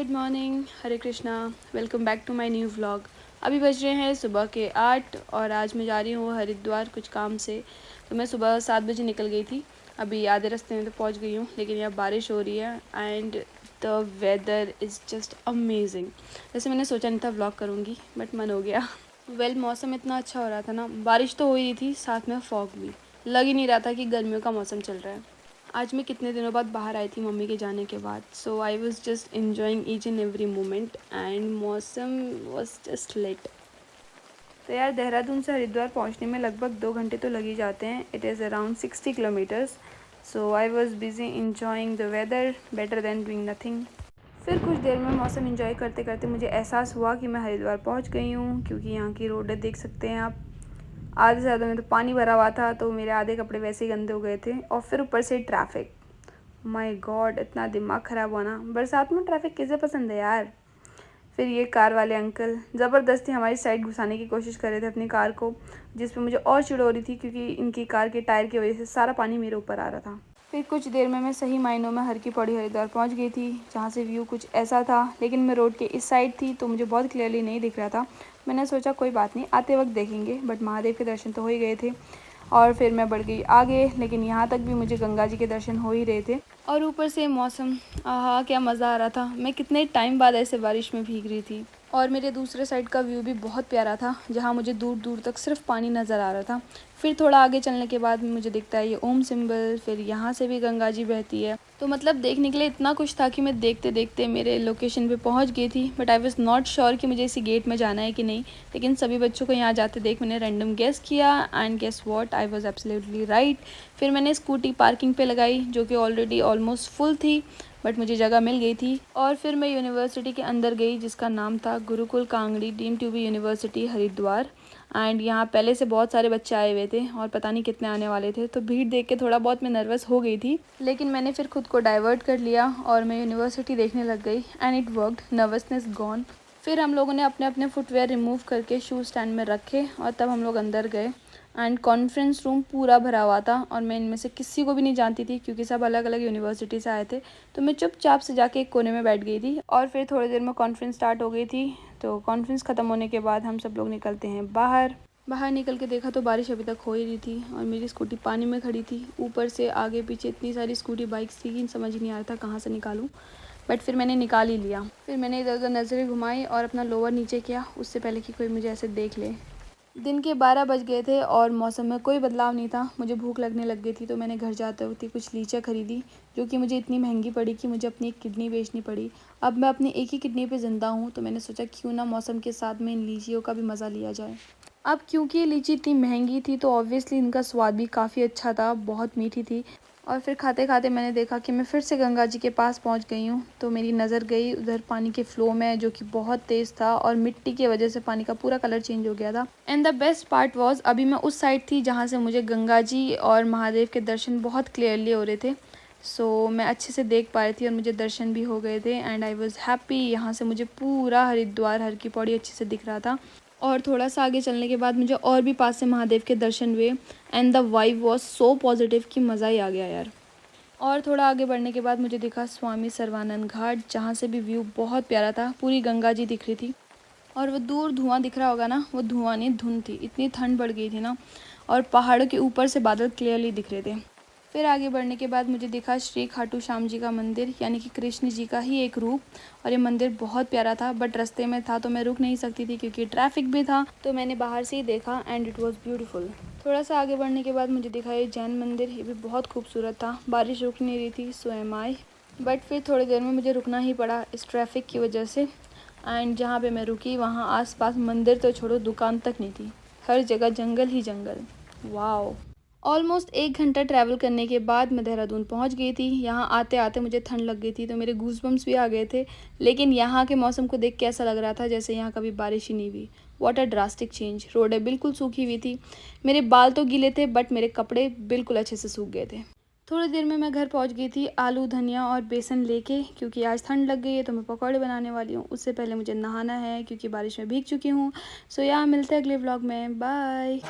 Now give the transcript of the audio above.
Good morning, Hare Krishna. Welcome back to my new vlog. अभी बज रहे हैं सुबह के 8 और आज मैं जा रही हूँ हरिद्वार कुछ काम से। तो मैं सुबह 7 बजे निकल गई थी। अभी आधे रास्ते में तो पहुँच गई हूँ, लेकिन यहाँ बारिश हो रही है and the weather is just amazing. वैसे मैंने सोचा नहीं था व्लॉग करूँगी, बट मन हो गया। मौसम इतना अच्छा हो रहा था ना, बारिश तो हो ही रही थी, साथ में फॉग भी। लग ही नहीं रहा था कि गर्मियों का मौसम चल रहा है। आज मैं कितने दिनों बाद बाहर आई थी मम्मी के जाने के बाद, so I was just enjoying each and every moment and मौसम वॉज जस्ट लेट। तो यार, देहरादून से हरिद्वार पहुंचने में लगभग 2 घंटे तो लग ही जाते हैं। It is around 60 kilometres. So I was busy enjoying the weather better than doing nothing. फिर कुछ देर में मौसम इंजॉय करते करते मुझे एहसास हुआ कि मैं हरिद्वार पहुंच गई हूँ, क्योंकि यहाँ की रोडें देख सकते हैं आप। आधे से ज़्यादा में तो पानी भरा हुआ था, तो मेरे आधे कपड़े वैसे ही गंदे हो गए थे, और फिर ऊपर से ट्रैफिक। माय गॉड, इतना दिमाग ख़राब हुआ ना। बरसात में ट्रैफिक किसे पसंद है यार। फिर ये कार वाले अंकल ज़बरदस्ती हमारी साइड घुसाने की कोशिश कर रहे थे अपनी कार को, जिस पे मुझे और चिढ़ हो रही थी, क्योंकि इनकी कार के टायर की वजह से सारा पानी मेरे ऊपर आ रहा था। फिर कुछ देर में मैं सही मायनों में हर की पौड़ी हरिद्वार पहुंच गई थी, जहां से व्यू कुछ ऐसा था, लेकिन मैं रोड के इस साइड थी तो मुझे बहुत क्लियरली नहीं दिख रहा था। मैंने सोचा कोई बात नहीं, आते वक्त देखेंगे, बट महादेव के दर्शन तो हो ही गए थे। और फिर मैं बढ़ गई आगे, लेकिन यहाँ तक भी मुझे गंगा जी के दर्शन हो ही रहे थे। और ऊपर से मौसम, आहा क्या मज़ा आ रहा था। मैं कितने टाइम बाद ऐसे बारिश में भीग रही थी। और मेरे दूसरे साइड का व्यू भी बहुत प्यारा था, जहाँ मुझे दूर दूर तक सिर्फ पानी नज़र आ रहा था। फिर थोड़ा आगे चलने के बाद मुझे दिखता है ये ओम सिंबल, फिर यहाँ से भी गंगा जी बहती है। तो मतलब देखने के लिए इतना कुछ था कि मैं देखते देखते मेरे लोकेशन पे पहुँच गई थी। But I was not sure कि मुझे इसी गेट में जाना है कि नहीं। लेकिन सभी बच्चों को यहाँ जाते देख मैंने रैंडम गेस किया, and guess what, I was absolutely right. फिर मैंने स्कूटी पार्किंग पे लगाई, जो कि ऑलरेडी ऑलमोस्ट फुल थी, बट मुझे जगह मिल गई थी। और फिर मैं यूनिवर्सिटी के अंदर गई, जिसका नाम था Gurukul Kangri deemed to be university Haridwar. And यहाँ पहले से बहुत सारे बच्चे आए हुए थे, और पता नहीं कितने आने वाले थे, तो भीड़ देख के थोड़ा बहुत मैं नर्वस हो गई थी। लेकिन मैंने फिर खुद को डाइवर्ट कर लिया और मैं यूनिवर्सिटी देखने लग गई, and it worked, nervousness gone. फिर हम लोगों ने अपने अपने फुटवेयर रिमूव करके शूज स्टैंड में रखे, और तब हम लोग अंदर गए। एंड कॉन्फ्रेंस रूम पूरा भरा हुआ था, और मैं इनमें से किसी को भी नहीं जानती थी, क्योंकि सब अलग अलग यूनिवर्सिटी से आए थे। तो मैं चुपचाप से जाके एक कोने में बैठ गई थी, और फिर थोड़ी देर में कॉन्फ्रेंस स्टार्ट हो गई थी। तो कॉन्फ्रेंस ख़त्म होने के बाद हम सब लोग निकलते हैं बाहर। बाहर निकल के देखा तो बारिश अभी तक हो ही रही थी, और मेरी स्कूटी पानी में खड़ी थी। ऊपर से आगे पीछे इतनी सारी स्कूटी बाइक्स थी कि समझ ही नहीं आ रहा था कहाँ से निकालूं। बट फिर मैंने निकाल ही लिया। फिर मैंने इधर उधर नज़रें घुमाई और अपना लोअर नीचे किया, उससे पहले कि कोई मुझे ऐसे देख ले। दिन के 12 बज गए थे और मौसम में कोई बदलाव नहीं था। मुझे भूख लगने लग गई थी, तो मैंने घर जाते वक्त कुछ लीचियाँ खरीदी, जो कि मुझे इतनी महंगी पड़ी कि मुझे अपनी एक किडनी बेचनी पड़ी। अब मैं अपनी एक ही किडनी पे ज़िंदा हूँ, तो मैंने सोचा क्यों ना मौसम के साथ में इन लीचियों का भी मज़ा लिया जाए। अब क्योंकि ये लीची इतनी महंगी थी, तो ऑब्वियसली इनका स्वाद भी काफ़ी अच्छा था, बहुत मीठी थी। और फिर खाते खाते मैंने देखा कि मैं फिर से गंगा जी के पास पहुंच गई हूँ। तो मेरी नज़र गई उधर पानी के फ्लो में, जो कि बहुत तेज़ था, और मिट्टी की वजह से पानी का पूरा कलर चेंज हो गया था। And the best part was, अभी मैं उस साइड थी जहाँ से मुझे गंगा जी और महादेव के दर्शन बहुत क्लियरली हो रहे थे। सो मैं अच्छे से देख पा रही थी, और मुझे दर्शन भी हो गए थे, एंड आई वॉज़ हैप्पी। यहाँ से मुझे पूरा हरिद्वार, हर की पौड़ी अच्छे से दिख रहा था। और थोड़ा सा आगे चलने के बाद मुझे और भी पास से महादेव के दर्शन हुए, and the vibe was so positive कि मज़ा ही आ गया यार। और थोड़ा आगे बढ़ने के बाद मुझे दिखा स्वामी सर्वानंद घाट, जहाँ से भी व्यू बहुत प्यारा था, पूरी गंगा जी दिख रही थी। और वो दूर धुआं दिख रहा होगा ना, वो धुआं नहीं, धुंध थी, इतनी ठंड बढ़ गई थी ना। और पहाड़ों के ऊपर से बादल क्लियरली दिख रहे थे। फिर आगे बढ़ने के बाद मुझे दिखा श्री खाटू श्याम जी का मंदिर, यानी कि कृष्ण जी का ही एक रूप। और ये मंदिर बहुत प्यारा था, बट रास्ते में था तो मैं रुक नहीं सकती थी, क्योंकि ट्रैफिक भी था, तो मैंने बाहर से ही देखा, एंड इट वॉज ब्यूटीफुल। थोड़ा सा आगे बढ़ने के बाद मुझे दिखा ये जैन मंदिर, ये भी बहुत खूबसूरत था। बारिश रुक नहीं रही थी, सो एम आई। बट फिर थोड़ी देर में मुझे रुकना ही पड़ा इस ट्रैफिक की वजह से। एंड जहाँ पे मैं रुकी, वहाँ आसपास मंदिर तो छोड़ो, दुकान तक नहीं थी, हर जगह जंगल ही जंगल। वाओ। ऑलमोस्ट 1 घंटा ट्रैवल करने के बाद मैं देहरादून पहुंच गई थी। यहाँ आते आते मुझे ठंड लग गई थी, तो मेरे गूज़बम्प्स भी आ गए थे। लेकिन यहाँ के मौसम को देख के ऐसा लग रहा था जैसे यहाँ कभी बारिश ही नहीं हुई। What a drastic change. रोडें बिल्कुल सूखी हुई थी। मेरे बाल तो गीले थे, बट मेरे कपड़े बिल्कुल अच्छे से सूख गए थे। थोड़ी देर में मैं घर पहुंच गई थी, आलू धनिया और बेसन लेके, क्योंकि आज ठंड लग गई है तो मैं पकौड़े बनाने वाली हूँ। उससे पहले मुझे नहाना है, क्योंकि बारिश में भीग चुकी हूँ। सो यहाँ मिलते हैं अगले व्लॉग में। बाय।